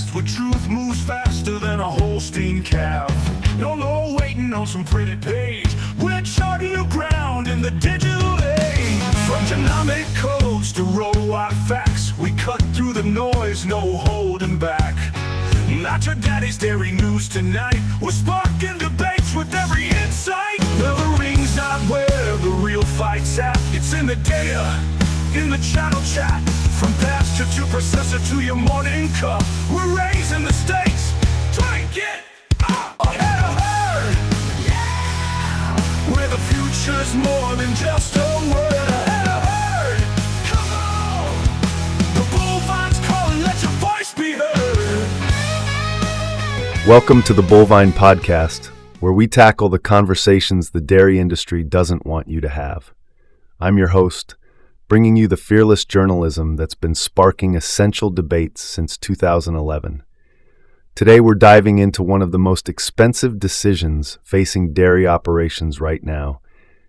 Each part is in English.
podcast where truth moves faster than a Holstein calf. No waiting on some pretty page. We're charting new ground in the digital age. From genomic codes to row-wide facts, we cut through the noise, no holding back. Not your daddy's dairy news tonight. We're sparking debates with every insight. The ring's not where the real fight's at. It's in the data, in the channel chat. From pasture to processor to your morning cup, we're raising the stakes. Try and get ahead of herd. Yeah! Where the future's more than just a word. Ahead of herd. Come on! The bullvine's calling, let your voice be heard. Welcome to the Bullvine Podcast, where we tackle the conversations the dairy industry doesn't want you to have. I'm your host, bringing you the fearless journalism that's been sparking essential debates since 2011. Today we're diving into one of the most expensive decisions facing dairy operations right now,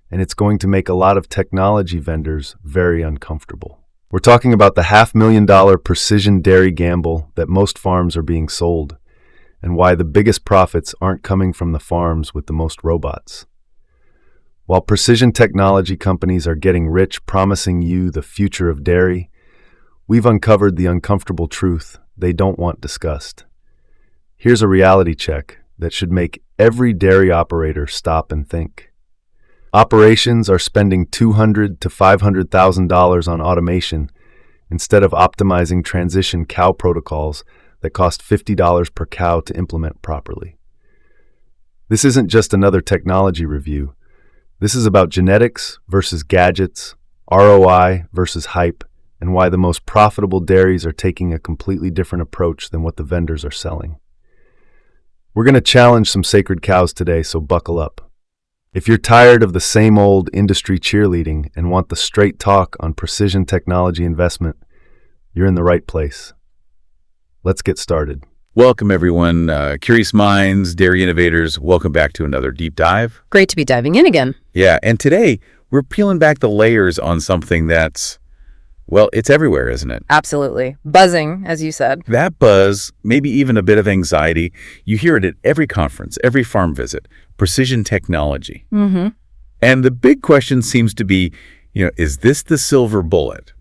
and it's going to make a lot of technology vendors very uncomfortable. We're talking about the $500,000 precision dairy gamble that most farms are being sold, and why the biggest profits aren't coming from the farms with the most robots. While precision technology companies are getting rich promising you the future of dairy, we've uncovered the uncomfortable truth they don't want discussed. Here's a reality check that should make every dairy operator stop and think. Operations are spending $200,000 to $500,000 on automation instead of optimizing transition cow protocols that cost $50 per cow to implement properly. This isn't just another technology review. This is about genetics versus gadgets, ROI versus hype, and why the most profitable dairies are taking a completely different approach than what the vendors are selling. We're going to challenge some sacred cows today, so buckle up. If you're tired of the same old industry cheerleading and want the straight talk on precision technology investment, you're in the right place. Let's get started. Welcome, everyone. Curious minds, dairy innovators, welcome back to another deep dive. Great to be diving in again. Yeah, and today we're peeling back the layers on something that's, well, it's everywhere, isn't it? Absolutely. Buzzing, as you said. That buzz, maybe even a bit of anxiety, you hear it at every conference, every farm visit, precision technology. Mm-hmm. And the big question seems to be, is this the silver bullet?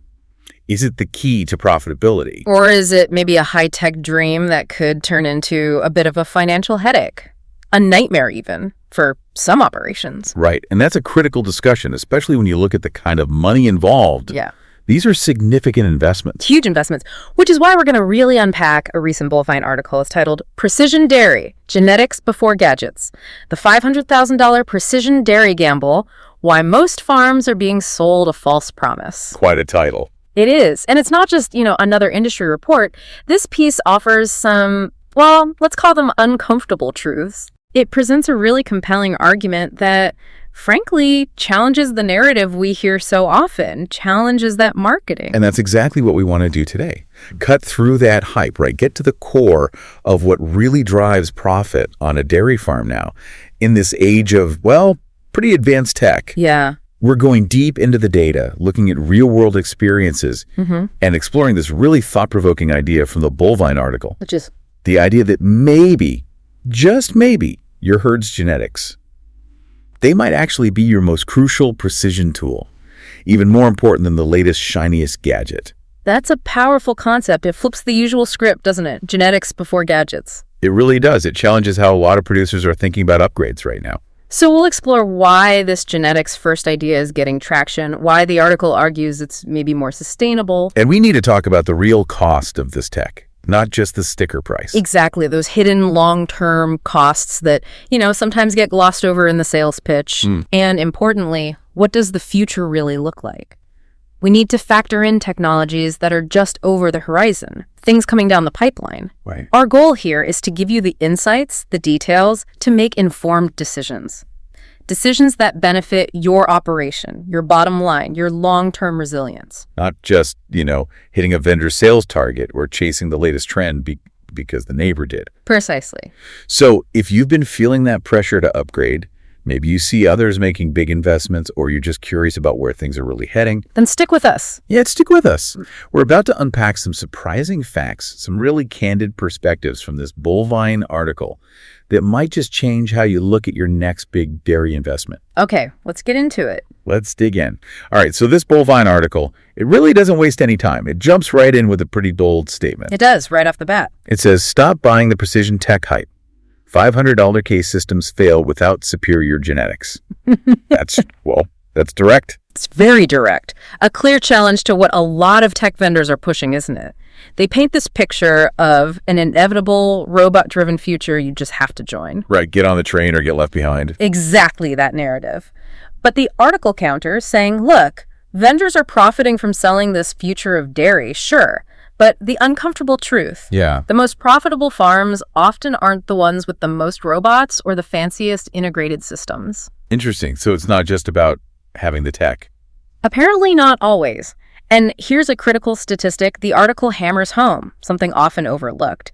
Is it the key to profitability? Or is it maybe a high-tech dream that could turn into a bit of a financial headache? A nightmare even, for some operations. Right, and that's a critical discussion, especially when you look at the kind of money involved. Yeah. These are significant investments. Huge investments, which is why we're going to really unpack a recent Bullvine article. It's titled, Precision Dairy, Genetics Before Gadgets. The $500,000 Precision Dairy Gamble, Why Most Farms Are Being Sold a False Promise. Quite a title. It is. And it's not just, another industry report. This piece offers some, well, let's call them uncomfortable truths. It presents a really compelling argument that, frankly, challenges the narrative we hear so often, challenges that marketing. And that's exactly what we want to do today. Cut through that hype, right? Get to the core of what really drives profit on a dairy farm now in this age of, well, pretty advanced tech. Yeah. We're going deep into the data, looking at real-world experiences, and exploring this really thought-provoking idea from the Bullvine article. Which is? The idea that maybe, just maybe, your herd's genetics, they might actually be your most crucial precision tool, even more important than the latest, shiniest gadget. That's a powerful concept. It flips the usual script, doesn't it? Genetics before gadgets. It really does. It challenges how a lot of producers are thinking about upgrades right now. So we'll explore why this genetics first idea is getting traction, why the article argues it's maybe more sustainable. And we need to talk about the real cost of this tech, not just the sticker price. Exactly, those hidden long-term costs that, sometimes get glossed over in the sales pitch. And importantly, what does the future really look like? We need to factor in technologies that are just over the horizon, things coming down the pipeline. Right. Our goal here is to give you the insights, the details, to make informed decisions. Decisions that benefit your operation, your bottom line, your long-term resilience. Not just, hitting a vendor sales target or chasing the latest trend because the neighbor did. Precisely. So if you've been feeling that pressure to upgrade, Maybe you see others making big investments, or you're just curious about where things are really heading. Then stick with us. Yeah, stick with us. We're about to unpack some surprising facts, some really candid perspectives from this Bullvine article that might just change how you look at your next big dairy investment. Okay, let's get into it. Let's dig in. All right, so this Bullvine article, it really doesn't waste any time. It jumps right in with a pretty bold statement. It does, right off the bat. It says, stop buying the precision tech hype. $500 case systems fail without superior genetics. That's direct. It's very direct. A clear challenge to what a lot of tech vendors are pushing, isn't it? They paint this picture of an inevitable robot-driven future you just have to join. Right, get on the train or get left behind. Exactly that narrative. But the article counters saying, look, vendors are profiting from selling this future of dairy, sure, but the uncomfortable truth. Yeah. The most profitable farms often aren't the ones with the most robots or the fanciest integrated systems. Interesting. So it's not just about having the tech. Apparently not always. And here's a critical statistic the article hammers home, something often overlooked.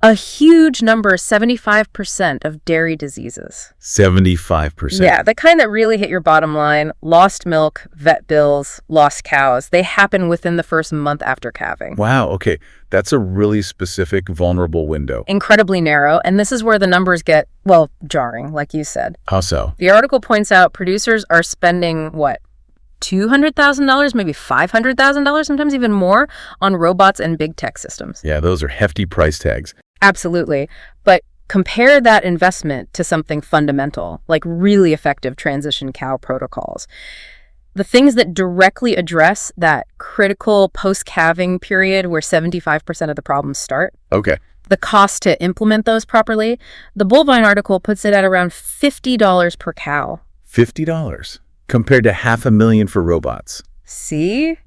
A huge number, 75% of dairy diseases. 75%? Yeah, the kind that really hit your bottom line, lost milk, vet bills, lost cows, they happen within the first month after calving. Wow, okay. That's a really specific, vulnerable window. Incredibly narrow, and this is where the numbers get, well, jarring, like you said. How so? The article points out producers are spending, what, $200,000, maybe $500,000, sometimes even more, on robots and big tech systems. Yeah, those are hefty price tags. Absolutely. But compare that investment to something fundamental, like really effective transition cow protocols. The things that directly address that critical post-calving period where 75% of the problems start. Okay. The cost to implement those properly, the Bullvine article puts it at around $50 per cow. $50? Compared to $500,000 for robots. See?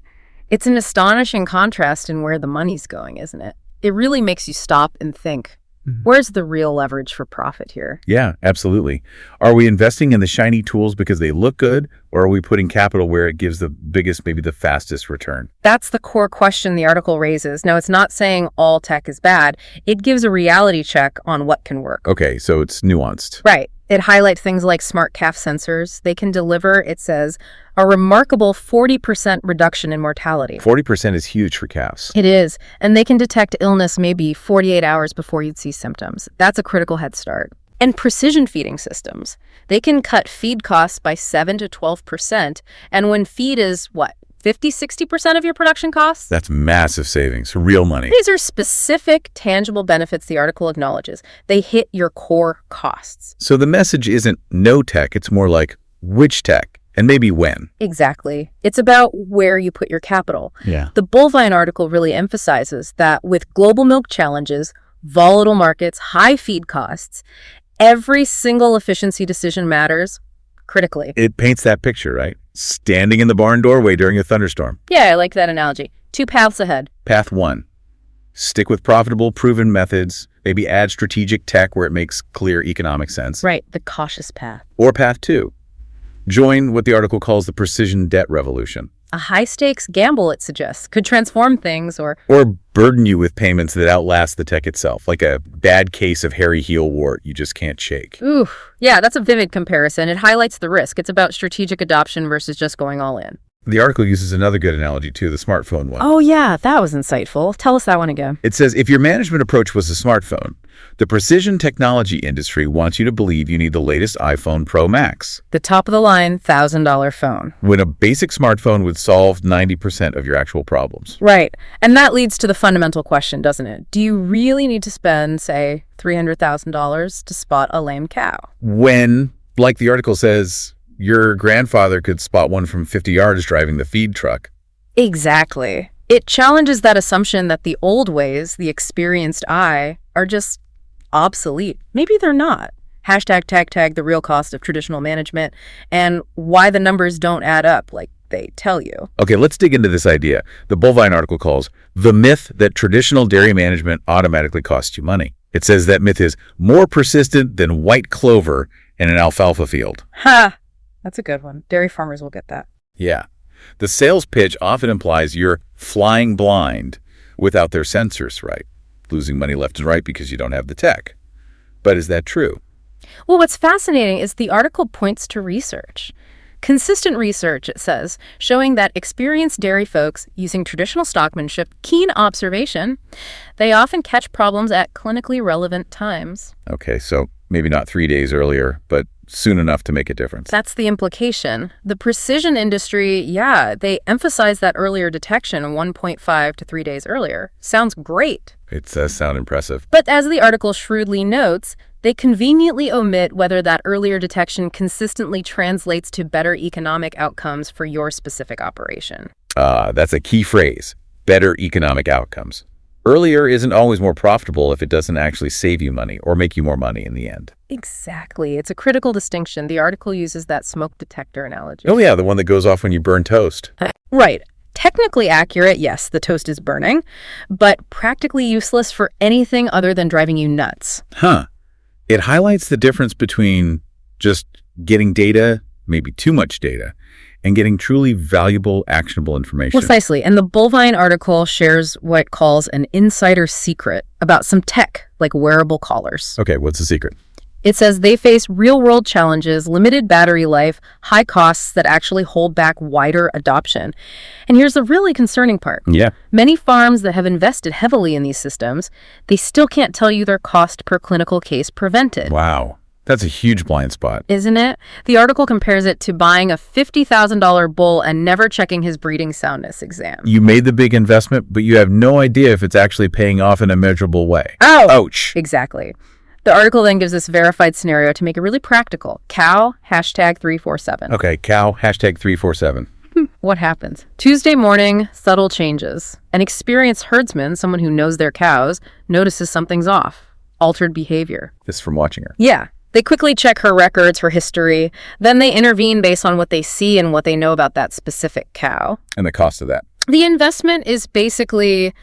It's an astonishing contrast in where the money's going, isn't it? It really makes you stop and think, where's the real leverage for profit here? Yeah, absolutely. Are we investing in the shiny tools because they look good, or are we putting capital where it gives the biggest, maybe the fastest return? That's the core question the article raises. Now, it's not saying all tech is bad. It gives a reality check on what can work. Okay, so it's nuanced. Right. It highlights things like smart calf sensors. They can deliver, it says, a remarkable 40% reduction in mortality. 40% is huge for calves. It is. And they can detect illness maybe 48 hours before you'd see symptoms. That's a critical head start. And precision feeding systems. They can cut feed costs by 7 to 12%. And when feed is, 50-60% of your production costs? That's massive savings, real money. These are specific, tangible benefits the article acknowledges. They hit your core costs. So the message isn't no tech, it's more like which tech and maybe when. Exactly. It's about where you put your capital. Yeah. The Bullvine article really emphasizes that with global milk challenges, volatile markets, high feed costs, every single efficiency decision matters critically. It paints that picture, right? Standing in the barn doorway during a thunderstorm. Yeah, I like that analogy. 2 paths ahead. Path 1. Stick with profitable, proven methods. Maybe add strategic tech where it makes clear economic sense. Right, the cautious path. Or path 2. Join what the article calls the precision debt revolution. A high-stakes gamble, it suggests, could transform things or burden you with payments that outlast the tech itself, like a bad case of hairy heel wart you just can't shake. Ooh, yeah, that's a vivid comparison. It highlights the risk. It's about strategic adoption versus just going all in. The article uses another good analogy, too, the smartphone one. Oh, yeah, that was insightful. Tell us that one again. It says, if your management approach was a smartphone, the precision technology industry wants you to believe you need the latest iPhone Pro Max. The top-of-the-line $1,000 phone. When a basic smartphone would solve 90% of your actual problems. Right. And that leads to the fundamental question, doesn't it? Do you really need to spend, say, $300,000 to spot a lame cow? When, like the article says, your grandfather could spot one from 50 yards driving the feed truck. Exactly. It challenges that assumption that the old ways, the experienced eye, are just obsolete. Maybe they're not. #tag the real cost of traditional management and why the numbers don't add up like they tell you. Okay, let's dig into this idea. The Bullvine article calls the myth that traditional dairy management automatically costs you money. It says that myth is more persistent than white clover in an alfalfa field. Ha! That's a good one. Dairy farmers will get that. Yeah. The sales pitch often implies you're flying blind without their sensors right, losing money left and right because you don't have the tech. But is that true? Well, what's fascinating is the article points to research. Consistent research, it says, showing that experienced dairy folks using traditional stockmanship, keen observation, they often catch problems at clinically relevant times. Okay, so maybe not 3 days earlier, but soon enough to make a difference. That's the implication. The precision industry, yeah, they emphasize that earlier detection 1.5 to 3 days earlier. Sounds great. It does sound impressive. But as the article shrewdly notes, they conveniently omit whether that earlier detection consistently translates to better economic outcomes for your specific operation. That's a key phrase, better economic outcomes. Earlier isn't always more profitable if it doesn't actually save you money or make you more money in the end. Exactly. It's a critical distinction. The article uses that smoke detector analogy. Oh yeah, the one that goes off when you burn toast. Right. Technically accurate, yes, the toast is burning, but practically useless for anything other than driving you nuts. Huh. It highlights the difference between just getting data, maybe too much data, and getting truly valuable, actionable information. Precisely. And the Bullvine article shares what it calls an insider secret about some tech, like wearable collars. Okay, what's the secret? It says they face real-world challenges, limited battery life, high costs that actually hold back wider adoption. And here's the really concerning part. Yeah. Many farms that have invested heavily in these systems, they still can't tell you their cost per clinical case prevented. Wow. That's a huge blind spot. Isn't it? The article compares it to buying a $50,000 bull and never checking his breeding soundness exam. You made the big investment, but you have no idea if it's actually paying off in a measurable way. Oh! Ouch. Exactly. The article then gives this verified scenario to make it really practical. Cow, #347. Okay, cow, #347. What happens? Tuesday morning, subtle changes. An experienced herdsman, someone who knows their cows, notices something's off. Altered behavior. This is from watching her. Yeah. They quickly check her records, her history. Then they intervene based on what they see and what they know about that specific cow. And the cost of that. The investment is basically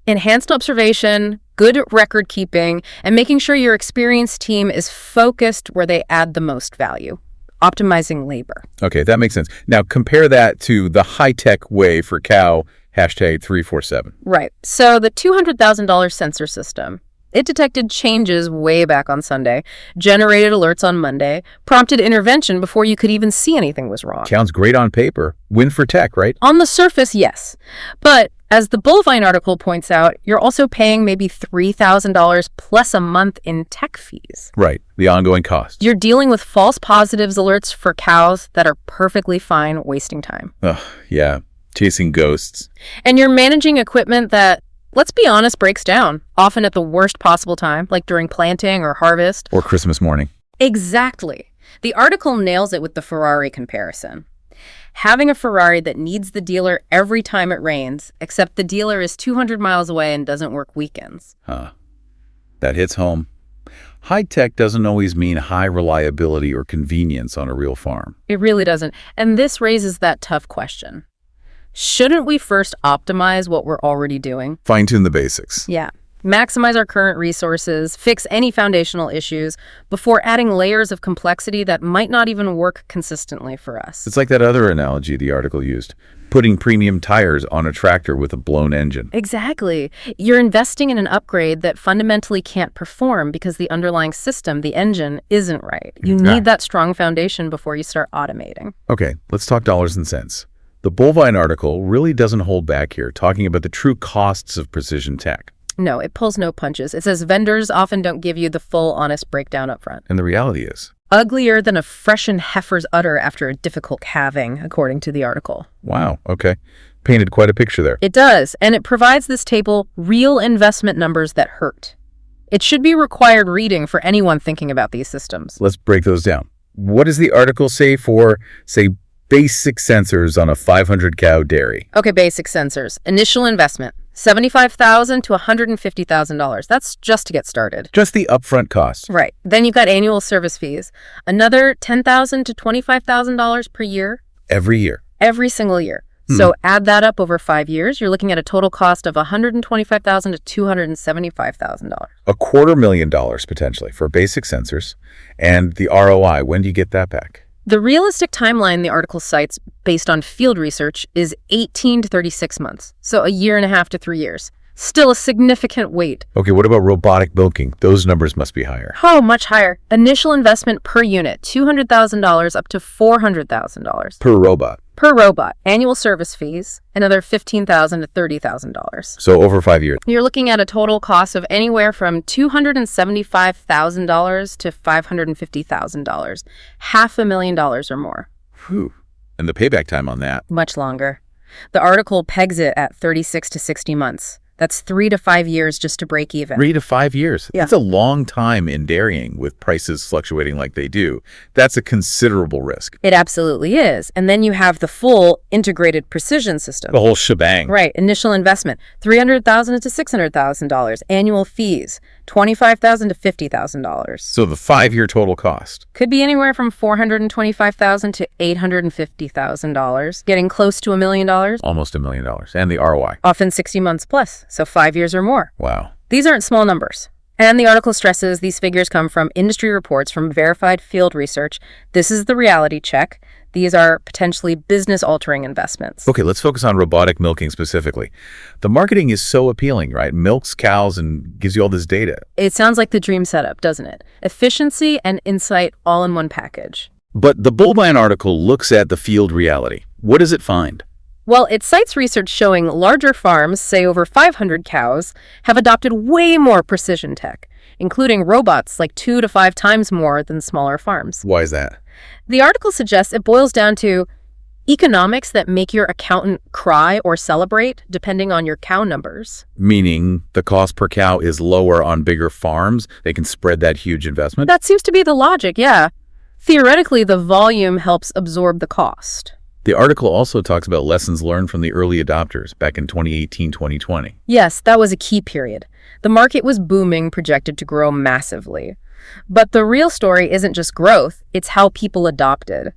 enhanced observation, good record keeping, and making sure your experienced team is focused where they add the most value. Optimizing labor. Okay, that makes sense. Now compare that to the high-tech way for cow, #347. Right. So the $200,000 sensor system, it detected changes way back on Sunday, generated alerts on Monday, prompted intervention before you could even see anything was wrong. Sounds great on paper. Win for tech, right? On the surface, yes. But as the Bullvine article points out, you're also paying maybe $3,000 plus a month in tech fees. Right, the ongoing cost. You're dealing with false positives alerts for cows that are perfectly fine wasting time. Ugh, yeah, chasing ghosts. And you're managing equipment that, let's be honest, breaks down, often at the worst possible time, like during planting or harvest. Or Christmas morning. Exactly. The article nails it with the Ferrari comparison. Having a Ferrari that needs the dealer every time it rains, except the dealer is 200 miles away and doesn't work weekends. Huh. That hits home. High tech doesn't always mean high reliability or convenience on a real farm. It really doesn't. And this raises that tough question. Shouldn't we first optimize what we're already doing? Fine-tune the basics. Yeah. Maximize our current resources, fix any foundational issues before adding layers of complexity that might not even work consistently for us. It's like that other analogy the article used, putting premium tires on a tractor with a blown engine. Exactly. You're investing in an upgrade that fundamentally can't perform because the underlying system, the engine, isn't right. You need that strong foundation before you start automating. Okay, let's talk dollars and cents. The Bullvine article really doesn't hold back here, talking about the true costs of precision tech. No, it pulls no punches. It says vendors often don't give you the full, honest breakdown up front. And the reality is? Uglier than a freshened heifer's udder after a difficult calving, according to the article. Wow, okay. Painted quite a picture there. It does, and it provides this table real investment numbers that hurt. It should be required reading for anyone thinking about these systems. Let's break those down. What does the article say for, say, basic sensors on a 500-cow dairy? Okay, basic sensors. Initial investment, $75,000 to $150,000. That's just to get started. Just the upfront cost. Right. Then you've got annual service fees. Another $10,000 to $25,000 per year. Every year. Every single year. So add that up over 5 years, you're looking at a total cost of $125,000 to $275,000. $250,000 potentially for basic sensors. And the ROI, when do you get that back? The realistic timeline the article cites, based on field research, is 18 to 36 months, so a year and a half to 3 years. Still a significant weight. Okay, what about robotic milking? Those numbers must be higher. Oh, much higher. Initial investment per unit, $200,000 up to $400,000. Per robot. Per robot. Annual service fees, another $15,000 to $30,000. So over 5 years. You're looking at a total cost of anywhere from $275,000 to $550,000. $500,000 or more. Whew. And the payback time on that? Much longer. The article pegs it at 36 to 60 months. That's 3 to 5 years just to break even. 3 to 5 years. Yeah. That's a long time in dairying with prices fluctuating like they do. That's a considerable risk. It absolutely is. And then you have the full integrated precision system. The whole shebang. Right. Initial investment, $300,000 to $600,000. Annual fees, $25,000 to $50,000. So the 5-year total cost. Could be anywhere from $425,000 to $850,000, getting close to $1 million. Almost $1 million. And the ROI. Often 60 months plus, so 5 years or more. Wow. These aren't small numbers. And the article stresses these figures come from industry reports from verified field research. This is the reality check. These are potentially business-altering investments. Okay, let's focus on robotic milking specifically. The marketing is so appealing, right? Milks cows and gives you all this data. It sounds like the dream setup, doesn't it? Efficiency and insight all in one package. But the Bullvine article looks at the field reality. What does it find? Well, it cites research showing larger farms, say over 500 cows, have adopted way more precision tech, including robots like 2 to 5 times more than smaller farms. Why is that? The article suggests it boils down to economics that make your accountant cry or celebrate depending on your cow numbers. Meaning the cost per cow is lower on bigger farms. They can spread that huge investment. That seems to be the logic, yeah. Theoretically, the volume helps absorb the cost. The article also talks about lessons learned from the early adopters back in 2018, 2020. Yes, that was a key period. The market was booming, projected to grow massively. But the real story isn't just growth, it's how people adopted.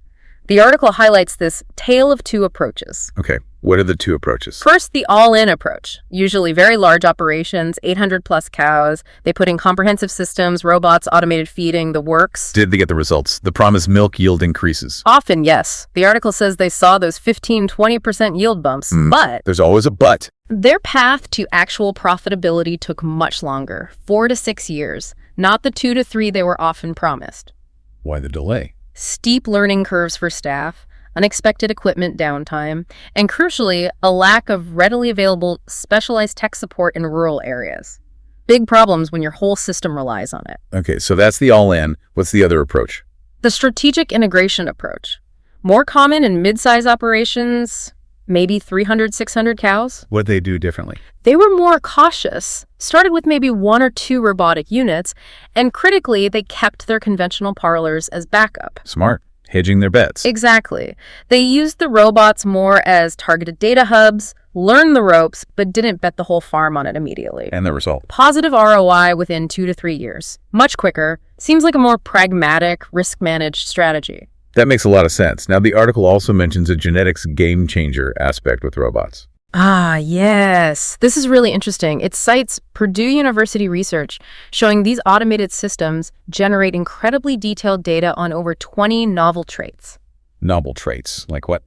The article highlights this tale of two approaches. Okay, what are the two approaches? First, the all-in approach. Usually very large operations, 800 plus cows. They put in comprehensive systems, robots, automated feeding, the works. Did they get the results? The promised milk yield increases? Often, yes. The article says they saw those 15-20% yield bumps, but There's always a but. their path to actual profitability took much longer, 4 to 6 years, not the 2 to 3 they were often promised. Why the delay? Steep learning curves for staff, unexpected equipment downtime, and crucially, a lack of readily available specialized tech support in rural areas. Big problems when your whole system relies on it. Okay, so that's the all-in. What's the other approach? The strategic integration approach. More common in mid-size operations, maybe 300, 600 cows. What they do differently? They were more cautious, started with maybe 1 or 2 robotic units, and critically, they kept their conventional parlors as backup. Smart. Hedging their bets. Exactly. They used the robots more as targeted data hubs, learned the ropes, but didn't bet the whole farm on it immediately. And the result? Positive ROI within 2 to 3 years. Much quicker. Seems like a more pragmatic, risk-managed strategy. That makes a lot of sense. Now, the article also mentions a genetics game changer aspect with robots. Ah, yes. This is really interesting. It cites Purdue University research showing these automated systems generate incredibly detailed data on over 20 novel traits. Novel traits. Like what?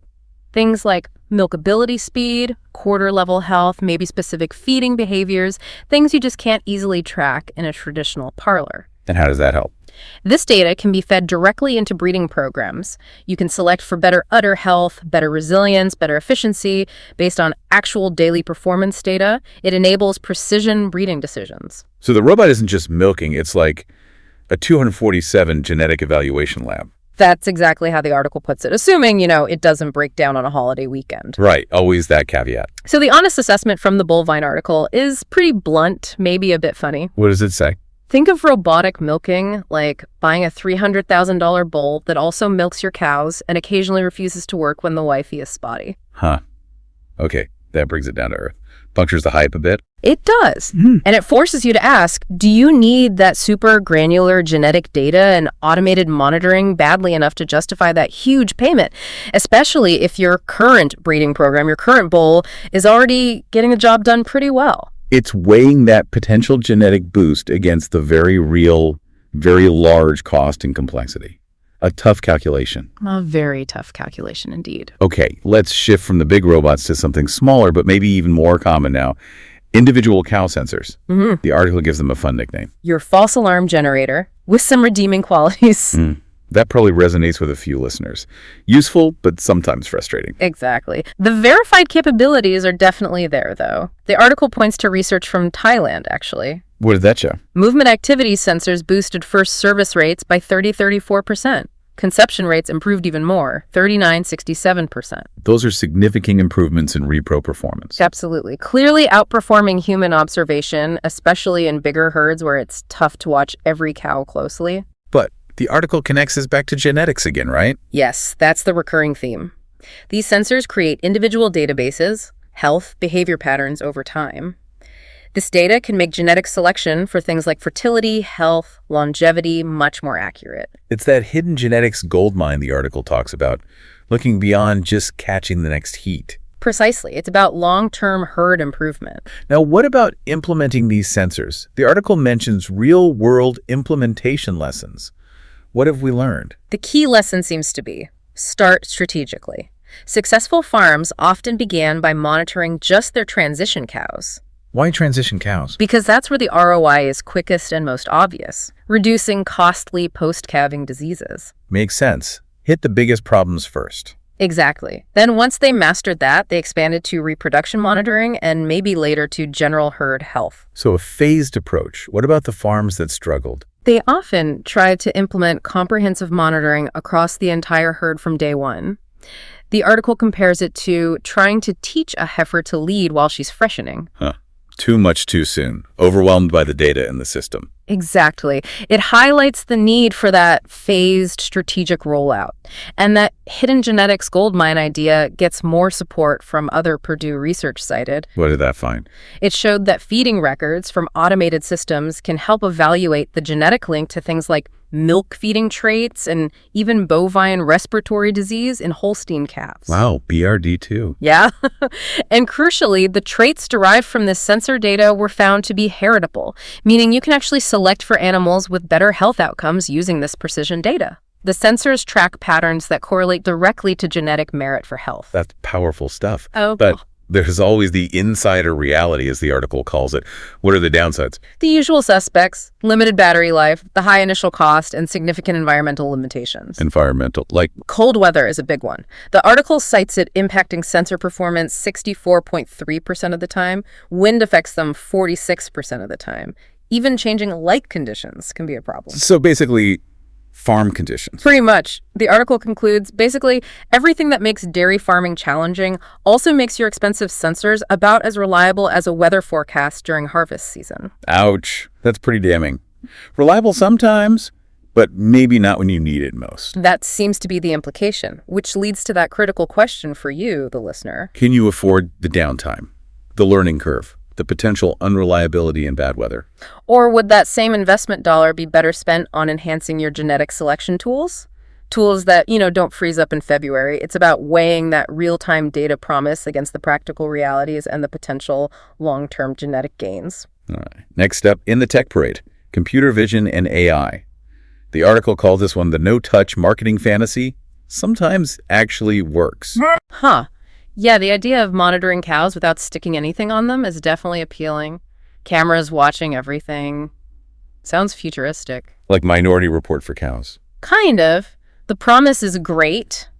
Things like milkability speed, quarter-level health, maybe specific feeding behaviors, things you just can't easily track in a traditional parlor. And how does that help? This data can be fed directly into breeding programs. You can select for better udder health, better resilience, better efficiency based on actual daily performance data. It enables precision breeding decisions. So the robot isn't just milking, it's like a 247 genetic evaluation lab. That's exactly how the article puts it, assuming, it doesn't break down on a holiday weekend. Right, always that caveat. So the honest assessment from the Bullvine article is pretty blunt, maybe a bit funny. What does it say? Think of robotic milking like buying a $300,000 bull that also milks your cows and occasionally refuses to work when the wifey is spotty. Huh. Okay, that brings it down to earth. Punctures the hype a bit. It does. And it forces you to ask, do you need that super granular genetic data and automated monitoring badly enough to justify that huge payment? Especially if your current breeding program, your current bull, is already getting the job done pretty well. It's weighing that potential genetic boost against the very real, very large cost and complexity. A tough calculation. A very tough calculation indeed. Okay, let's shift from the big robots to something smaller, but maybe even more common now. Individual cow sensors. The article gives them a fun nickname. Your false alarm generator with some redeeming qualities. That probably resonates with a few listeners. Useful, but sometimes frustrating. Exactly. The verified capabilities are definitely there, though. The article points to research from Thailand, actually. What did that show? Movement activity sensors boosted first service rates by 34%. Conception rates improved even more, 67%. Those are significant improvements in repro performance. Absolutely. Clearly outperforming human observation, especially in bigger herds where it's tough to watch every cow closely. But the article connects us back to genetics again, right? Yes, that's the recurring theme. These sensors create individual databases, health, behavior patterns over time. This data can make genetic selection for things like fertility, health, longevity much more accurate. It's that hidden genetics goldmine the article talks about, looking beyond just catching the next heat. Precisely. It's about long-term herd improvement. Now, what about implementing these sensors? The article mentions real-world implementation lessons. What have we learned? The key lesson seems to be, start strategically. Successful farms often began by monitoring just their transition cows. Why transition cows? Because that's where the ROI is quickest and most obvious, reducing costly post-calving diseases. Makes sense. Hit the biggest problems first. Exactly. Then once they mastered that, they expanded to reproduction monitoring and maybe later to general herd health. So a phased approach. What about the farms that struggled? They often tried to implement comprehensive monitoring across the entire herd from day one. The article compares it to trying to teach a heifer to lead while she's freshening. Too much too soon. Overwhelmed by the data in the system. Exactly. It highlights the need for that phased strategic rollout. And that hidden genetics goldmine idea gets more support from other Purdue research cited. What did that find? It showed that feeding records from automated systems can help evaluate the genetic link to things like milk feeding traits and even bovine respiratory disease in Holstein calves. Wow, BRD too. Yeah. And crucially, the traits derived from this sensor data were found to be heritable, meaning you can actually select for animals with better health outcomes using this precision data. The sensors track patterns that correlate directly to genetic merit for health. That's powerful stuff. Oh, but there's always the insider reality, as the article calls it. What are the downsides? The usual suspects: limited battery life, the high initial cost, and significant environmental limitations. Environmental, like Cold weather is a big one. The article cites it impacting sensor performance 64.3% of the time. Wind affects them 46% of the time. Even changing light conditions can be a problem. So basically, farm conditions. Pretty much. The article concludes, basically, everything that makes dairy farming challenging also makes your expensive sensors about as reliable as a weather forecast during harvest season. Ouch. That's pretty damning. Reliable sometimes, but maybe not when you need it most. That seems to be the implication, which leads to that critical question for you, the listener. Can you afford the downtime, the learning curve, the potential unreliability in bad weather? Or would that same investment dollar be better spent on enhancing your genetic selection tools? Tools that, don't freeze up in February. It's about weighing that real-time data promise against the practical realities and the potential long-term genetic gains. All right. Next up, in the tech parade, computer vision and AI. The article calls this one the no-touch marketing fantasy. Sometimes actually works. Huh. Yeah, the idea of monitoring cows without sticking anything on them is definitely appealing. Cameras watching everything. Sounds futuristic. Like Minority Report for cows. Kind of. The promise is great.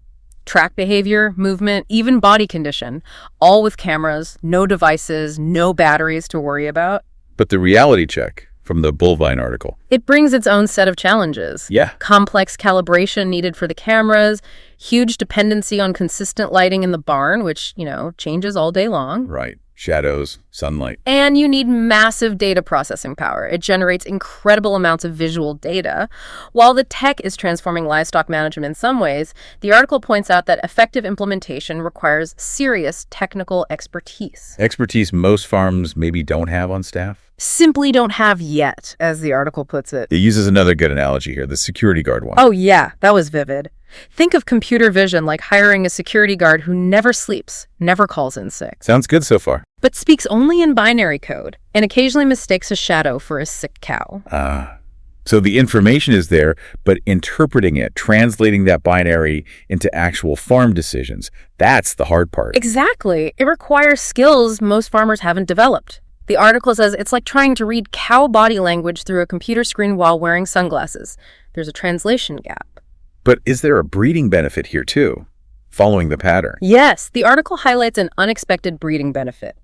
Track behavior, movement, even body condition. All with cameras, no devices, no batteries to worry about. But the reality check from the bovine article. It brings its own set of challenges. Yeah. Complex calibration needed for the cameras, huge dependency on consistent lighting in the barn, which, changes all day long. Right. Shadows, sunlight. And you need massive data processing power. It generates incredible amounts of visual data. While the tech is transforming livestock management in some ways, the article points out that effective implementation requires serious technical expertise. Expertise most farms maybe don't have on staff? Simply don't have yet, as the article puts it. It uses another good analogy here, the security guard one. Oh yeah, that was vivid. Think of computer vision like hiring a security guard who never sleeps, never calls in sick. Sounds good so far. But speaks only in binary code, and occasionally mistakes a shadow for a sick cow. So the information is there, but interpreting it, translating that binary into actual farm decisions, that's the hard part. Exactly. It requires skills most farmers haven't developed. The article says it's like trying to read cow body language through a computer screen while wearing sunglasses. There's a translation gap. But is there a breeding benefit here too, following the pattern? Yes, the article highlights an unexpected breeding benefit.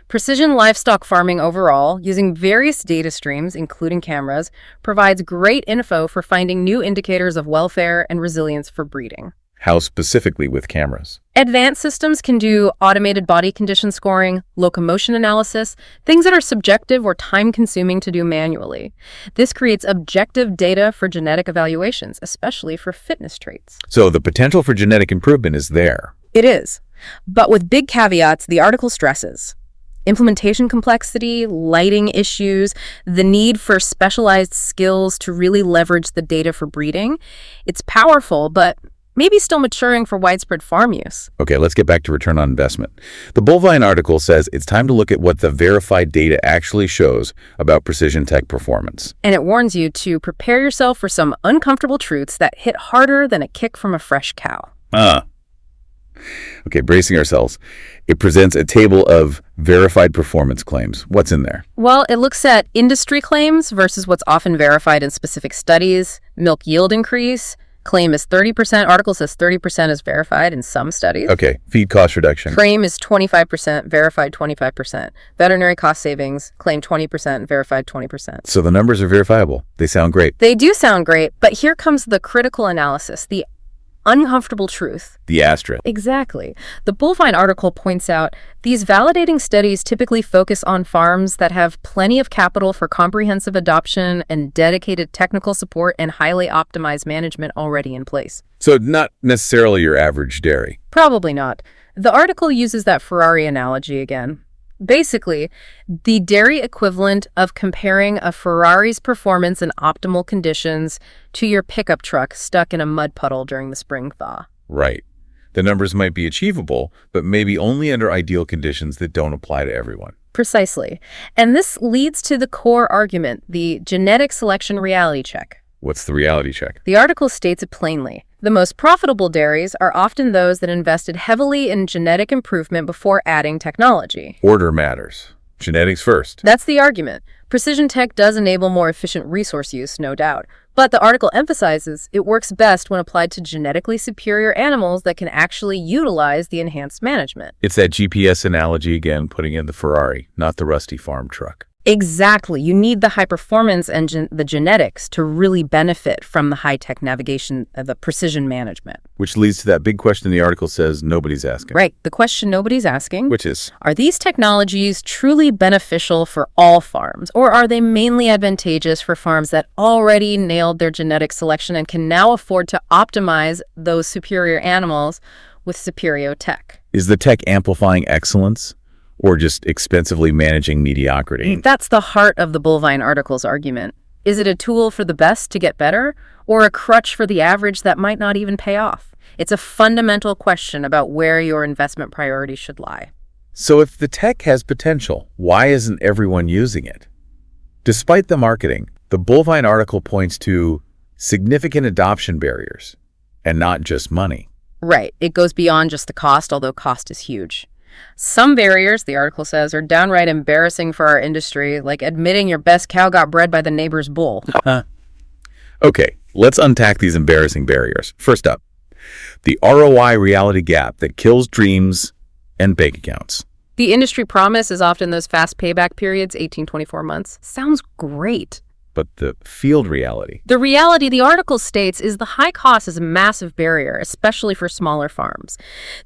Precision livestock farming overall, using various data streams, including cameras, provides great info for finding new indicators of welfare and resilience for breeding. How specifically with cameras? Advanced systems can do automated body condition scoring, locomotion analysis, things that are subjective or time-consuming to do manually. This creates objective data for genetic evaluations, especially for fitness traits. So the potential for genetic improvement is there. It is. But with big caveats, the article stresses implementation complexity, lighting issues, the need for specialized skills to really leverage the data for breeding. It's powerful, but maybe still maturing for widespread farm use. Okay, let's get back to return on investment. The Bovine article says it's time to look at what the verified data actually shows about precision tech performance. And it warns you to prepare yourself for some uncomfortable truths that hit harder than a kick from a fresh cow. Okay, bracing ourselves. It presents a table of verified performance claims. What's in there? Well, it looks at industry claims versus what's often verified in specific studies. Milk yield increase. Claim is 30%. Article says 30% is verified in some studies. Okay, feed cost reduction. Claim is 25%, verified 25%. Veterinary cost savings, claim 20%, verified 20%. So the numbers are verifiable. They sound great. They do sound great, but here comes the critical analysis, the uncomfortable truth. The asterisk. Exactly. The Bovine article points out these validating studies typically focus on farms that have plenty of capital for comprehensive adoption and dedicated technical support and highly optimized management already in place. So not necessarily your average dairy. Probably not. The article uses that Ferrari analogy again. Basically, the dairy equivalent of comparing a Ferrari's performance in optimal conditions to your pickup truck stuck in a mud puddle during the spring thaw. Right. The numbers might be achievable, but maybe only under ideal conditions that don't apply to everyone. Precisely. And this leads to the core argument, the genetic selection reality check. What's the reality check? The article states it plainly. The most profitable dairies are often those that invested heavily in genetic improvement before adding technology. Order matters. Genetics first. That's the argument. Precision tech does enable more efficient resource use, no doubt. But the article emphasizes it works best when applied to genetically superior animals that can actually utilize the enhanced management. It's that GPS analogy again, putting in the Ferrari, not the rusty farm truck. Exactly. You need the high performance and the genetics to really benefit from the high-tech navigation, the precision management. Which leads to that big question the article says nobody's asking. Right. The question nobody's asking. Which is? Are these technologies truly beneficial for all farms, or are they mainly advantageous for farms that already nailed their genetic selection and can now afford to optimize those superior animals with superior tech? Is the tech amplifying excellence? Or just expensively managing mediocrity? That's the heart of the Bovine article's argument. Is it a tool for the best to get better, or a crutch for the average that might not even pay off? It's a fundamental question about where your investment priorities should lie. So if the tech has potential, why isn't everyone using it? Despite the marketing, the Bovine article points to significant adoption barriers, and not just money. Right. It goes beyond just the cost, although cost is huge. Some barriers, the article says, are downright embarrassing for our industry, like admitting your best cow got bred by the neighbor's bull. Okay, let's unpack these embarrassing barriers. First up, the ROI reality gap that kills dreams and bank accounts. The industry promise is often those fast payback periods, 18-24 months. Sounds great. But the field reality. The reality, the article states, is the high cost is a massive barrier, especially for smaller farms.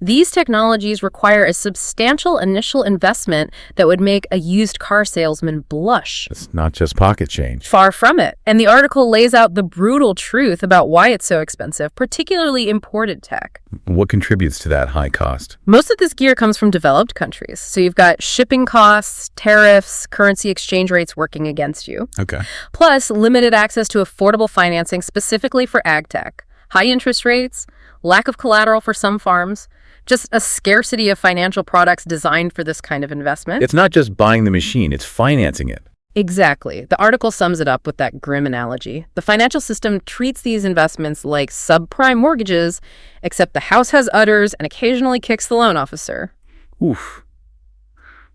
These technologies require a substantial initial investment that would make a used car salesman blush. It's not just pocket change. Far from it. And the article lays out the brutal truth about why it's so expensive, particularly imported tech. What contributes to that high cost? Most of this gear comes from developed countries. So you've got shipping costs, tariffs, currency exchange rates working against you. Okay. Plus, limited access to affordable financing specifically for ag tech, high interest rates, lack of collateral for some farms, just a scarcity of financial products designed for this kind of investment. It's not just buying the machine, it's financing it. Exactly. The article sums it up with that grim analogy. The financial system treats these investments like subprime mortgages, except the house has udders and occasionally kicks the loan officer. Oof.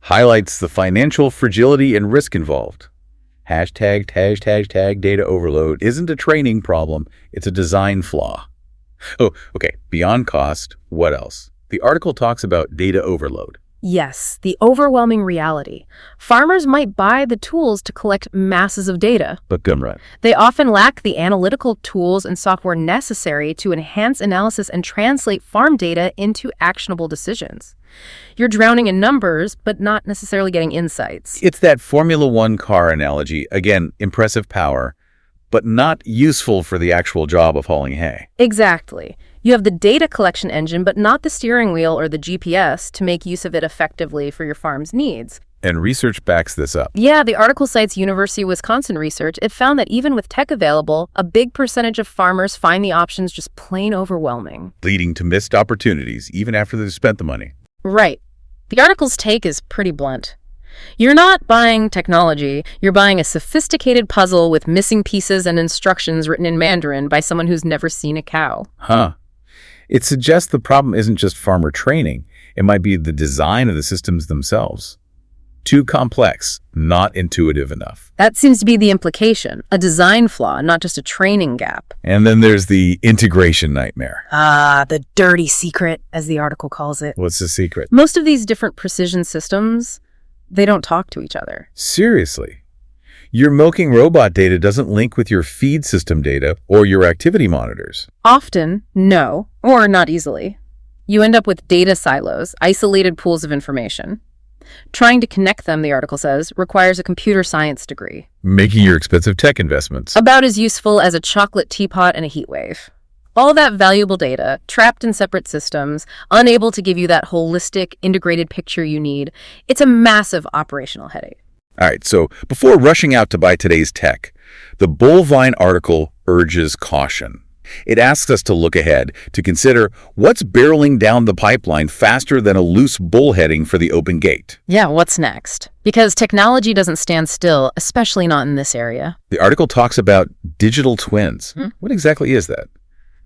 highlights the financial fragility and risk involved. Hashtag data overload isn't a training problem, it's a design flaw. Oh, okay, beyond cost, what else? The article talks about data overload. Yes, the overwhelming reality. Farmers might buy the tools to collect masses of data. But Gumrat. They often lack the analytical tools and software necessary to enhance analysis and translate farm data into actionable decisions. You're drowning in numbers, but not necessarily getting insights. It's that Formula One car analogy. Again, impressive power, but not useful for the actual job of hauling hay. Exactly. You have the data collection engine, but not the steering wheel or the GPS to make use of it effectively for your farm's needs. And research backs this up. Yeah, the article cites University of Wisconsin research. It found that even with tech available, a big percentage of farmers find the options just plain overwhelming. Leading to missed opportunities even after they've spent the money. Right. The article's take is pretty blunt. You're not buying technology, you're buying a sophisticated puzzle with missing pieces and instructions written in Mandarin by someone who's never seen a cow. Huh. It suggests the problem isn't just farmer training. It might be the design of the systems themselves. Too complex, not intuitive enough. That seems to be the implication, a design flaw, not just a training gap. And then there's the integration nightmare. The dirty secret, as the article calls it. What's the secret? Most of these different precision systems, they don't talk to each other. Seriously? Your milking robot data doesn't link with your feed system data or your activity monitors. Often, no, or not easily. You end up with data silos, isolated pools of information. Trying to connect them, the article says, requires a computer science degree. Making your expensive tech investments. About as useful as a chocolate teapot and a heat wave. All that valuable data, trapped in separate systems, unable to give you that holistic, integrated picture you need. It's a massive operational headache. All right, so before rushing out to buy today's tech, the Bullvine article urges caution. It asks us to look ahead, to consider what's barreling down the pipeline faster than a loose bullheading for the open gate. Yeah, what's next? Because technology doesn't stand still, especially not in this area. The article talks about digital twins. What exactly is that?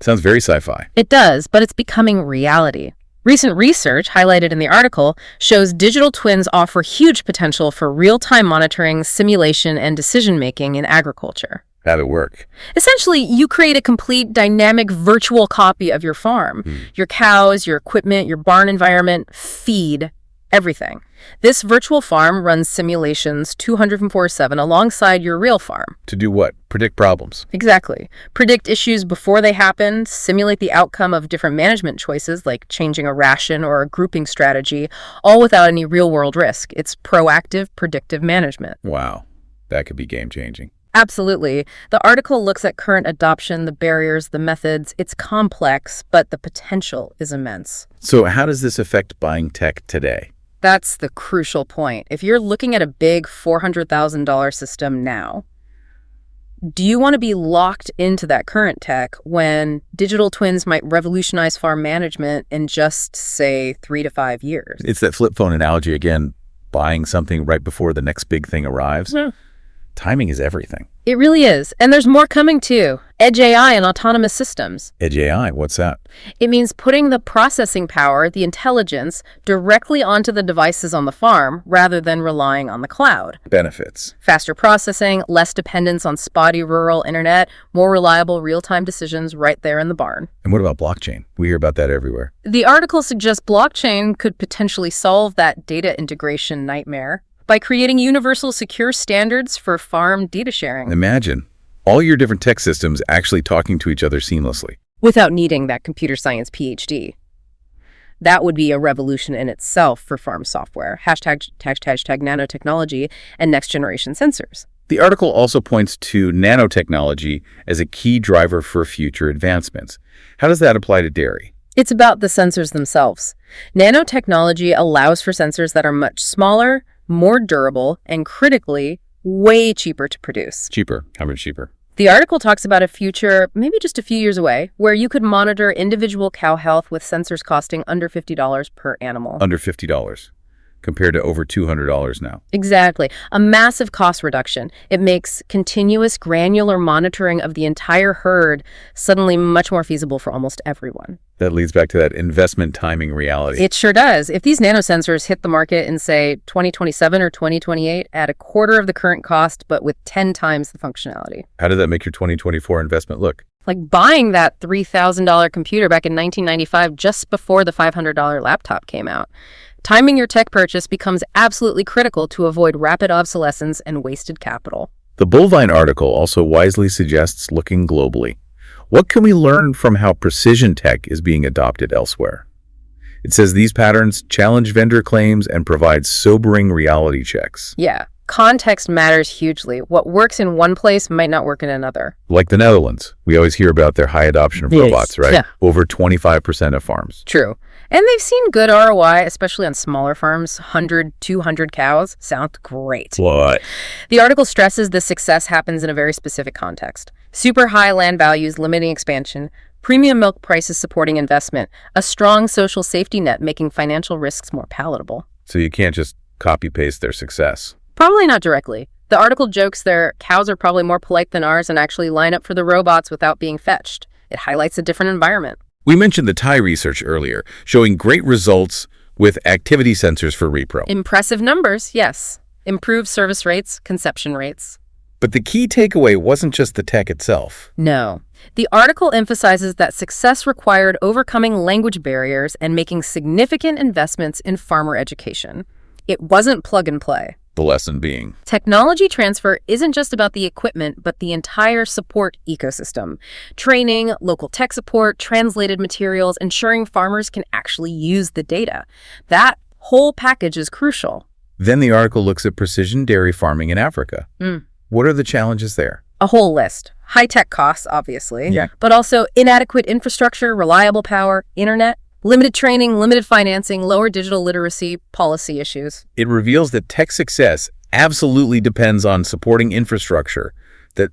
Sounds very sci-fi. It does, but it's becoming reality. Recent research highlighted in the article shows digital twins offer huge potential for real-time monitoring, simulation, and decision-making in agriculture. How'd it work? Essentially, you create a complete dynamic virtual copy of your farm. Your cows, your equipment, your barn environment, feed, everything. This virtual farm runs simulations 204/7 alongside your real farm. To do what? Predict problems. Exactly. Predict issues before they happen, simulate the outcome of different management choices like changing a ration or a grouping strategy, all without any real-world risk. It's proactive, predictive management. Wow, that could be game-changing. Absolutely. The article looks at current adoption, the barriers, the methods. It's complex, but the potential is immense. So how does this affect buying tech today? That's the crucial point. If you're looking at a big $400,000 system now, do you want to be locked into that current tech when digital twins might revolutionize farm management in just, say, 3 to 5 years? It's that flip phone analogy again, buying something right before the next big thing arrives. Yeah. Timing is everything. It really is. And there's more coming too. Edge AI and autonomous systems. Edge AI, what's that? It means putting the processing power, the intelligence, directly onto the devices on the farm rather than relying on the cloud. Benefits. Faster processing, less dependence on spotty rural internet, more reliable real-time decisions right there in the barn. And what about blockchain? We hear about that everywhere. The article suggests blockchain could potentially solve that data integration nightmare by creating universal secure standards for farm data sharing. Imagine all your different tech systems actually talking to each other seamlessly. Without needing that computer science PhD. That would be a revolution in itself for farm software. Hashtag nanotechnology and next generation sensors. The article also points to nanotechnology as a key driver for future advancements. How does that apply to dairy? It's about the sensors themselves. Nanotechnology allows for sensors that are much smaller, more durable, and critically, way cheaper to produce. Cheaper. How much cheaper? The article talks about a future, maybe just a few years away, where you could monitor individual cow health with sensors costing under $50 per animal. Under $50. compared to over $200 now. Exactly. A massive cost reduction. It makes continuous granular monitoring of the entire herd suddenly much more feasible for almost everyone. That leads back to that investment timing reality. It sure does. If these nanosensors hit the market in, say, 2027 or 2028 at a quarter of the current cost, but with 10 times the functionality. How does that make your 2024 investment look? Like buying that $3,000 computer back in 1995 just before the $500 laptop came out. Timing your tech purchase becomes absolutely critical to avoid rapid obsolescence and wasted capital. The Bullvine article also wisely suggests looking globally. What can we learn from how precision tech is being adopted elsewhere? It says these patterns challenge vendor claims and provide sobering reality checks. Yeah, context matters hugely. What works in one place might not work in another. Like the Netherlands, we always hear about their high adoption of robots, right? Yeah. Over 25% of farms. True. And they've seen good ROI, especially on smaller farms. 100, 200 cows. Sounds great. What? The article stresses the success happens in a very specific context. Super high land values limiting expansion, premium milk prices supporting investment, a strong social safety net making financial risks more palatable. So you can't just copy-paste their success. Probably not directly. The article jokes their cows are probably more polite than ours and actually line up for the robots without being fetched. It highlights a different environment. We mentioned the Thai research earlier, showing great results with activity sensors for repro. Impressive numbers, yes. Improved service rates, conception rates. But the key takeaway wasn't just the tech itself. No. The article emphasizes that success required overcoming language barriers and making significant investments in farmer education. It wasn't plug and play. The lesson being, Technology transfer isn't just about the equipment, but the entire support ecosystem. Training, local tech support, translated materials, ensuring farmers can actually use the data. That whole package is crucial. then the article looks at precision dairy farming in Africa. What are the challenges there? A whole list. High-tech costs, obviously. Yeah. But also inadequate infrastructure, reliable power, internet, limited training, limited financing, lower digital literacy, policy issues. It reveals that tech success absolutely depends on supporting infrastructure that,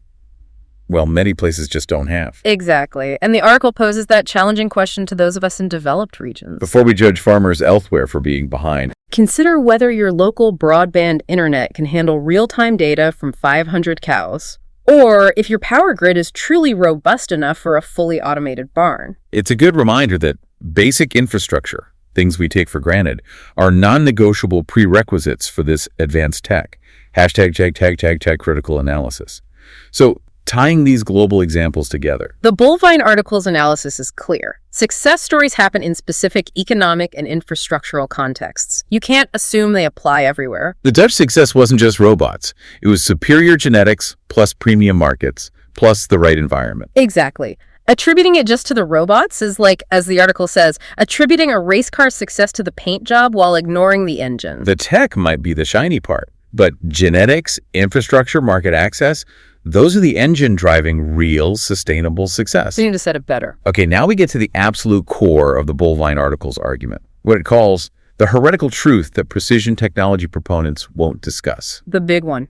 well, many places just don't have. Exactly. And the article poses that challenging question to those of us in developed regions. Before we judge farmers elsewhere for being behind, Consider whether your local broadband internet can handle real-time data from 500 cows, or if your power grid is truly robust enough for a fully automated barn. it's a good reminder that basic infrastructure, things we take for granted, are non-negotiable prerequisites for this advanced tech. #tech critical analysis. So, tying these global examples together, The Bullvine article's analysis is clear. Success stories happen in specific economic and infrastructural contexts. You can't assume they apply everywhere. the Dutch success wasn't just robots. It was superior genetics plus premium markets plus the right environment. Exactly. Attributing it just to the robots is like, as the article says, attributing a race car's success to the paint job while ignoring the engine. The tech might be the shiny part, but genetics, infrastructure, market access, those are the engine driving real sustainable success. You need to set it better. Okay, now we get to the absolute core of the Bullvine article's argument, what it calls the heretical truth that precision technology proponents won't discuss. The big one.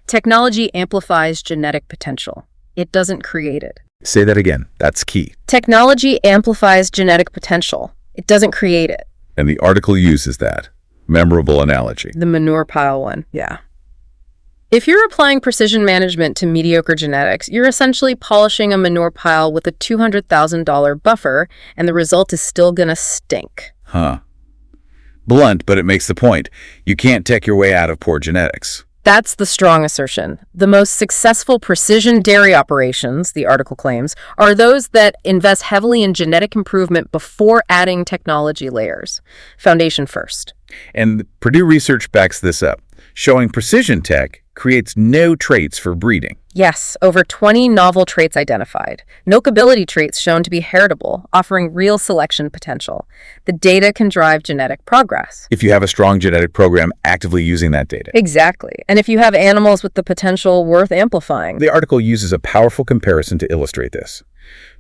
Technology amplifies genetic potential. It doesn't create it. Say that again. That's key. Technology amplifies genetic potential. It doesn't create it. And the article uses that memorable analogy. The manure pile one. Yeah. If you're applying precision management to mediocre genetics, you're essentially polishing a manure pile with a $200,000 buffer, and the result is still gonna stink. Huh. Blunt, but it makes the point. You can't tech your way out of poor genetics. That's the strong assertion. The most successful precision dairy operations, the article claims, are those that invest heavily in genetic improvement before adding technology layers. Foundation first. And Purdue research backs this up, showing precision tech creates no traits for breeding. Yes, over 20 novel traits identified. Milkability traits shown to be heritable, offering real selection potential. The data can drive genetic progress. If you have a strong genetic program actively using that data. Exactly. And if you have animals with the potential worth amplifying. The article uses a powerful comparison to illustrate this.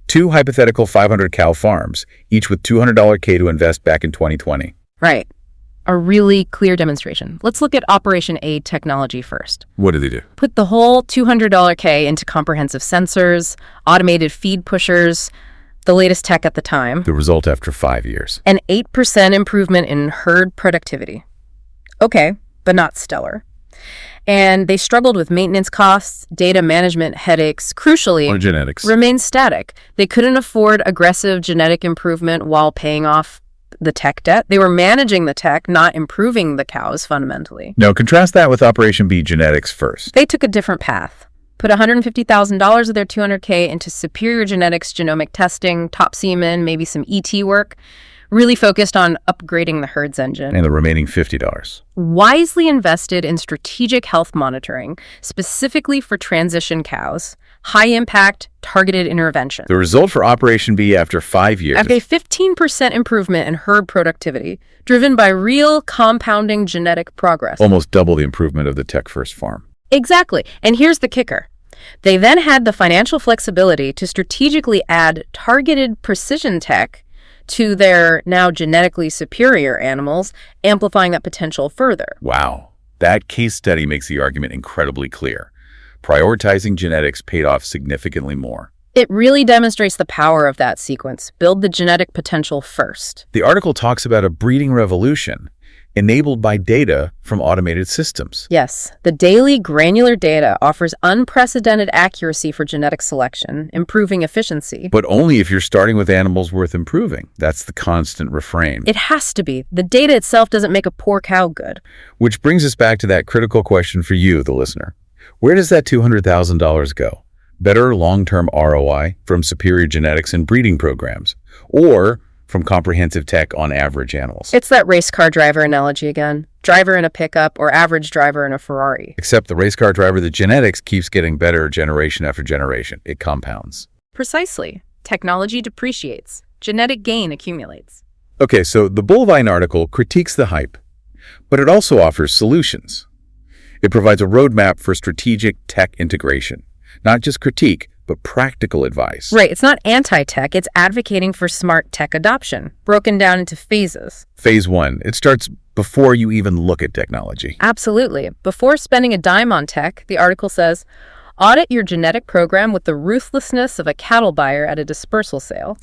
Two hypothetical 500 cow farms, each with $200 K to invest back in 2020. Right. A really clear demonstration. Let's look at Operation A technology first. What do they do? Put the whole $200 K into comprehensive sensors, automated feed pushers, the latest tech at the time, The result after 5 years. an 8% improvement in herd productivity. Okay, but not stellar. And they struggled with maintenance costs, data management headaches, crucially, Genetics. remained static. They couldn't afford aggressive genetic improvement while paying off the tech debt. They were managing the tech, not improving the cows fundamentally. Now, contrast that with Operation B Genetics first. They took a different path. Put $150,000 of their $200K into superior genetics, genomic testing, top semen, maybe some ET work, really focused on upgrading the herd's engine. And the remaining $50. Wisely invested in strategic health monitoring, specifically for transition cows, high-impact, targeted intervention. The result for Operation B after 5 years. After a 15% improvement in herd productivity, driven by real compounding genetic progress. Almost double the improvement of the tech-first farm. Exactly. And here's the kicker. They then had the financial flexibility to strategically add targeted precision tech to their now genetically superior animals, amplifying that potential further. Wow. That case study makes the argument incredibly clear. Prioritizing genetics paid off significantly more. It really demonstrates the power of that sequence. Build the genetic potential first. The article talks about a breeding revolution enabled by data from automated systems. Yes, the daily granular data offers unprecedented accuracy for genetic selection, improving efficiency. But only if you're starting with animals worth improving. That's the constant refrain. It has to be. The data itself doesn't make a poor cow good. Which brings us back to that critical question for you, the listener. Where does that $200,000 go? Better long-term ROI from superior genetics and breeding programs, or from comprehensive tech on average animals? It's that race car driver analogy again. Driver in a pickup or average driver in a Ferrari. Except the race car driver, the genetics keeps getting better generation after generation. It compounds. Precisely. Technology depreciates. Genetic gain accumulates. Okay, so the Bullvine article critiques the hype, but it also offers solutions. It provides a roadmap for strategic tech integration. Not just critique, but practical advice. Right, it's not anti-tech, it's advocating for smart tech adoption, broken down into phases. Phase 1, it starts before you even look at technology. Absolutely. Before spending a dime on tech, the article says, audit your genetic program with the ruthlessness of a cattle buyer at a dispersal sale.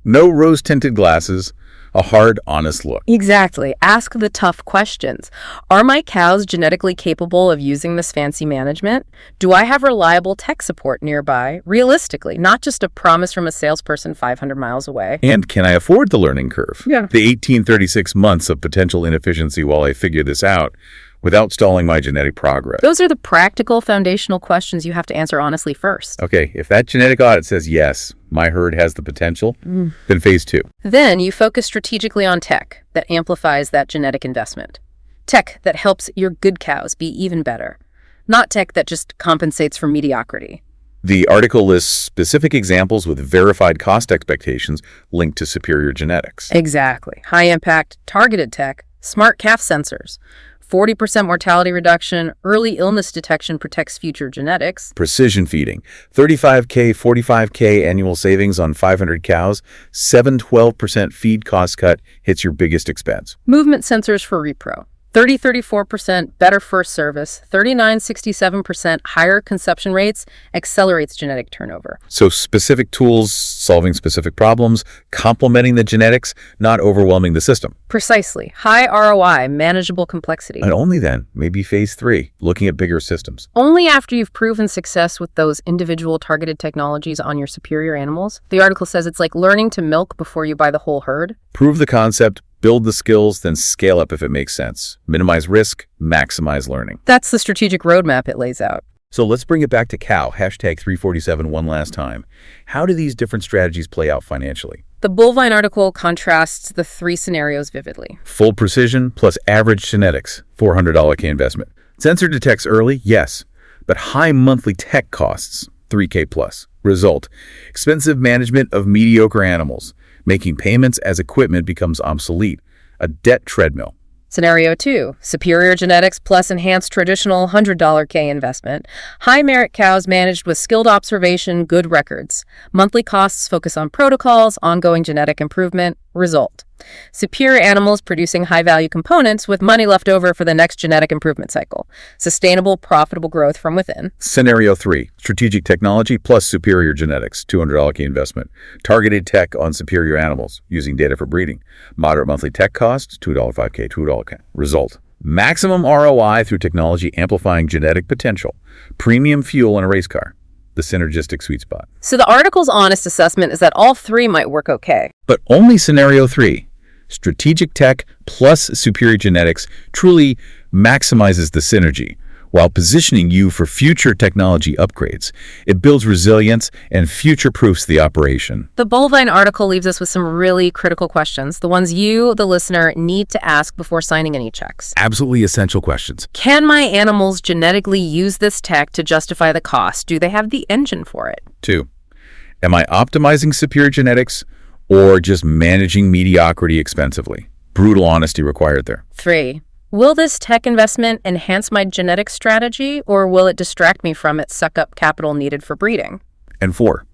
No rose-tinted glasses, a hard, honest look. Exactly. Ask the tough questions. Are my cows genetically capable of using this fancy management? Do I have reliable tech support nearby? Realistically, not just a promise from a salesperson 500 miles away. And can I afford the learning curve? Yeah. The 1836 months of potential inefficiency while I figure this out without stalling my genetic progress. Those are the practical foundational questions you have to answer honestly first. Okay, if that genetic audit says yes, my herd has the potential, then phase 2. Then you focus strategically on tech that amplifies that genetic investment. Tech that helps your good cows be even better. Not tech that just compensates for mediocrity. The article lists specific examples with verified cost expectations linked to superior genetics. Exactly. High impact, targeted tech, smart calf sensors, 40% mortality reduction, early illness detection protects future genetics. Precision feeding, 35K, 45K annual savings on 500 cows, 7-12% feed cost cut hits your biggest expense. Movement sensors for repro, 30-34% better first service, 39-67% higher conception rates, accelerates genetic turnover. So specific tools solving specific problems, complementing the genetics, not overwhelming the system. Precisely. High ROI, manageable complexity. And only then, maybe phase 3, looking at bigger systems. Only after you've proven success with those individual targeted technologies on your superior animals. The article says it's like learning to milk before you buy the whole herd. Prove the concept, build the skills, then scale up if it makes sense. Minimize risk, maximize learning. That's the strategic roadmap it lays out. So let's bring it back to cow, #347 one last time. How do these different strategies play out financially? The Bullvine article contrasts the three scenarios vividly. Full precision plus average genetics, $400K investment. Sensor detects early, yes, but high monthly tech costs, $3K plus. Result, expensive management of mediocre animals, making payments as equipment becomes obsolete, a debt treadmill. Scenario 2, superior genetics plus enhanced traditional $100K investment. High merit cows managed with skilled observation, good records. Monthly costs focus on protocols, ongoing genetic improvement. Result, superior animals producing high-value components with money left over for the next genetic improvement cycle. Sustainable, profitable growth from within. Scenario 3, strategic technology plus superior genetics, $200K investment. Targeted tech on superior animals, using data for breeding. Moderate monthly tech costs, $2.05K, $2K. Result, Maximum ROI through technology amplifying genetic potential. Premium fuel in a race car. The synergistic sweet spot. So the article's honest assessment is that all three might work okay. But only scenario 3. Strategic tech plus superior genetics truly maximizes the synergy while positioning you for future technology upgrades. It builds resilience and future-proofs the operation. The bovine article leaves us with some really critical questions, the ones you, the listener, need to ask before signing any checks. Absolutely essential questions. Can my animals genetically use this tech to justify the cost? Do they have the engine for it? 2. Am I optimizing superior genetics or just managing mediocrity expensively? Brutal honesty required there. 3. Will this tech investment enhance my genetic strategy, or will it distract me from it, suck up capital needed for breeding? And 4.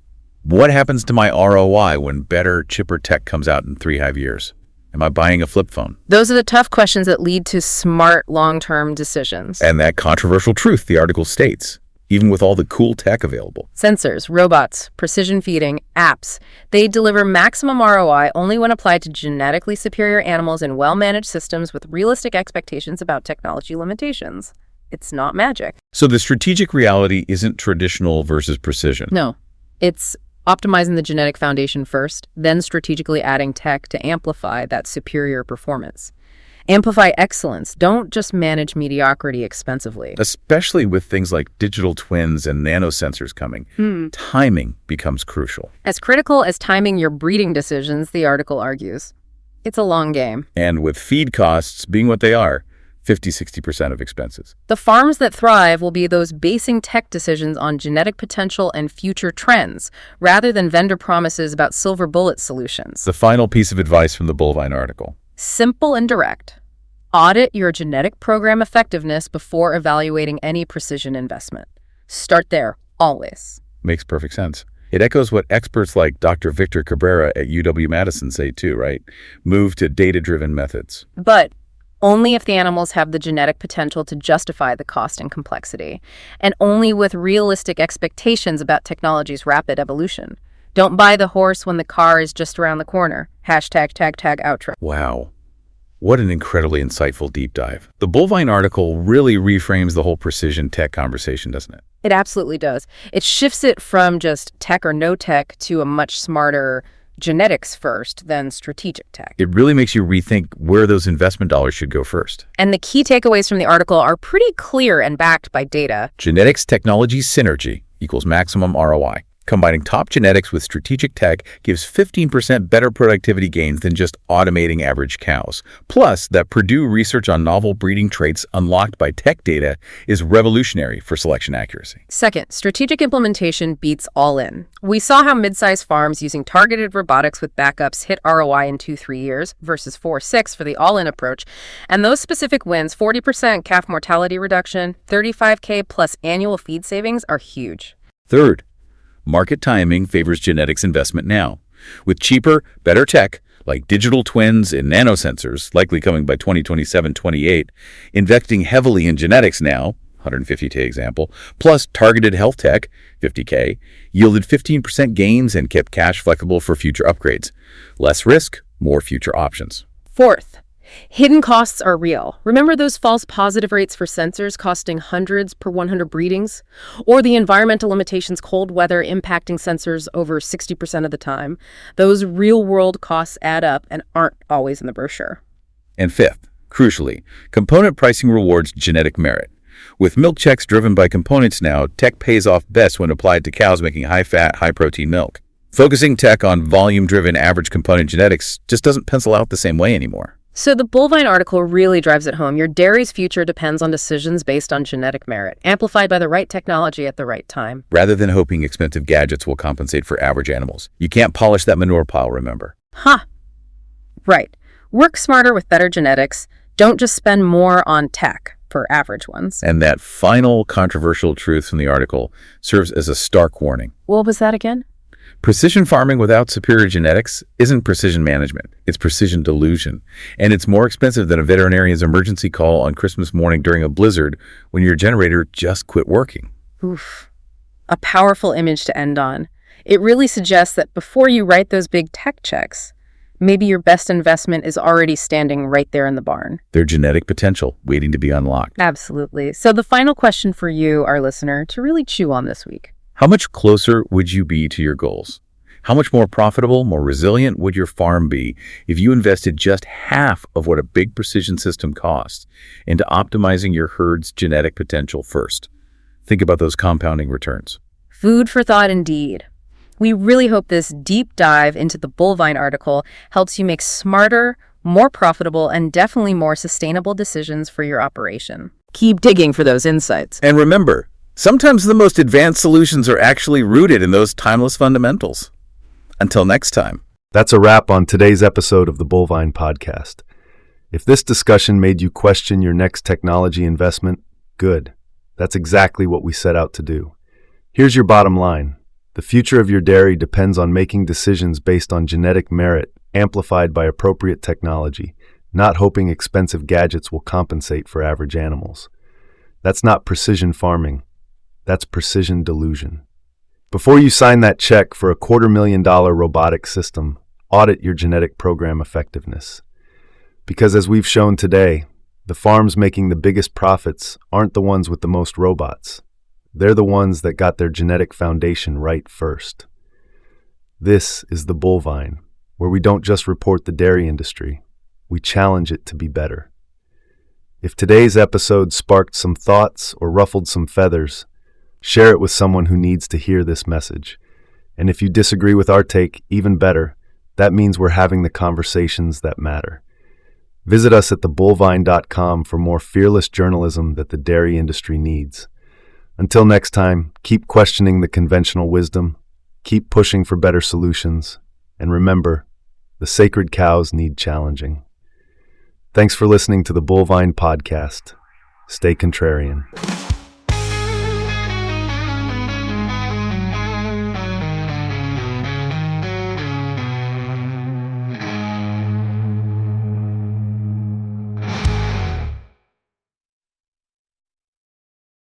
What happens to my ROI when better, chipper tech comes out in 3.5 years? Am I buying a flip phone? Those are the tough questions that lead to smart, long-term decisions. And that controversial truth the article states, even with all the cool tech available. Sensors, robots, precision feeding, apps, they deliver maximum ROI only when applied to genetically superior animals in well-managed systems with realistic expectations about technology limitations. It's not magic. So the strategic reality isn't traditional versus precision. No, it's optimizing the genetic foundation first, then strategically adding tech to amplify that superior performance. Amplify excellence. Don't just manage mediocrity expensively. Especially with things like digital twins and nanosensors coming, timing becomes crucial. As critical as timing your breeding decisions, the article argues. It's a long game. And with feed costs being what they are, 50-60% of expenses. The farms that thrive will be those basing tech decisions on genetic potential and future trends, rather than vendor promises about silver bullet solutions. The final piece of advice from the bovine article. Simple and direct. Audit your genetic program effectiveness before evaluating any precision investment. Start there, always. Makes perfect sense. It echoes what experts like Dr. Victor Cabrera at UW-Madison say too, right? Move to data-driven methods. But only if the animals have the genetic potential to justify the cost and complexity, and only with realistic expectations about technology's rapid evolution. Don't buy the horse when the car is just around the corner. Hashtag tag outro. Wow. What an incredibly insightful deep dive. The bovine article really reframes the whole precision tech conversation, doesn't it? It absolutely does. It shifts it from just tech or no tech to a much smarter genetics first, then strategic tech. It really makes you rethink where those investment dollars should go first. And the key takeaways from the article are pretty clear and backed by data. Genetics technology synergy equals maximum ROI. Combining top genetics with strategic tech gives 15% better productivity gains than just automating average cows. Plus, that Purdue research on novel breeding traits unlocked by tech data is revolutionary for selection accuracy. Second, strategic implementation beats all in. We saw how mid-sized farms using targeted robotics with backups hit ROI in 2-3 years versus 4-6 for the all-in approach. And those specific wins, 40% calf mortality reduction, $35K plus annual feed savings, are huge. Third, market timing favors genetics investment now. With cheaper, better tech, like digital twins and nanosensors, likely coming by 2027-28, investing heavily in genetics now, 150K example, plus targeted health tech, 50K, yielded 15% gains and kept cash flexible for future upgrades. Less risk, more future options. Fourth, hidden costs are real. Remember those false positive rates for sensors costing hundreds per 100 breedings? Or the environmental limitations, cold weather impacting sensors over 60% of the time? Those real-world costs add up and aren't always in the brochure. And fifth, crucially, component pricing rewards genetic merit. With milk checks driven by components now, tech pays off best when applied to cows making high-fat, high-protein milk. Focusing tech on volume-driven average component genetics just doesn't pencil out the same way anymore. So the bovine article really drives it home. Your dairy's future depends on decisions based on genetic merit, amplified by the right technology at the right time. Rather than hoping expensive gadgets will compensate for average animals. You can't polish that manure pile, remember? Right. Work smarter with better genetics. Don't just spend more on tech for average ones. And that final controversial truth from the article serves as a stark warning. What was that again? Precision farming without superior genetics isn't precision management. It's precision delusion. And it's more expensive than a veterinarian's emergency call on Christmas morning during a blizzard when your generator just quit working. Oof. A powerful image to end on. It really suggests that before you write those big tech checks, maybe your best investment is already standing right there in the barn. Their genetic potential waiting to be unlocked. Absolutely. So the final question for you, our listener, to really chew on this week. How much closer would you be to your goals? How much more profitable, more resilient would your farm be if you invested just half of what a big precision system costs into optimizing your herd's genetic potential first? Think about those compounding returns. Food for thought indeed. We really hope this deep dive into the bovine article helps you make smarter, more profitable, and definitely more sustainable decisions for your operation. Keep digging for those insights. And remember, sometimes the most advanced solutions are actually rooted in those timeless fundamentals. Until next time. That's a wrap on today's episode of the Bovine Podcast. If this discussion made you question your next technology investment, good. That's exactly what we set out to do. Here's your bottom line. The future of your dairy depends on making decisions based on genetic merit, amplified by appropriate technology, not hoping expensive gadgets will compensate for average animals. That's not precision farming. That's precision delusion. Before you sign that check for a $250,000 robotic system, audit your genetic program effectiveness. Because as we've shown today, the farms making the biggest profits aren't the ones with the most robots. They're the ones that got their genetic foundation right first. This is the Bovine, where we don't just report the dairy industry, we challenge it to be better. If today's episode sparked some thoughts or ruffled some feathers, share it with someone who needs to hear this message. And if you disagree with our take, even better, that means we're having the conversations that matter. Visit us at thebulvine.com for more fearless journalism that the dairy industry needs. Until next time, keep questioning the conventional wisdom, keep pushing for better solutions, and remember, the sacred cows need challenging. Thanks for listening to the Bovine Podcast. Stay contrarian.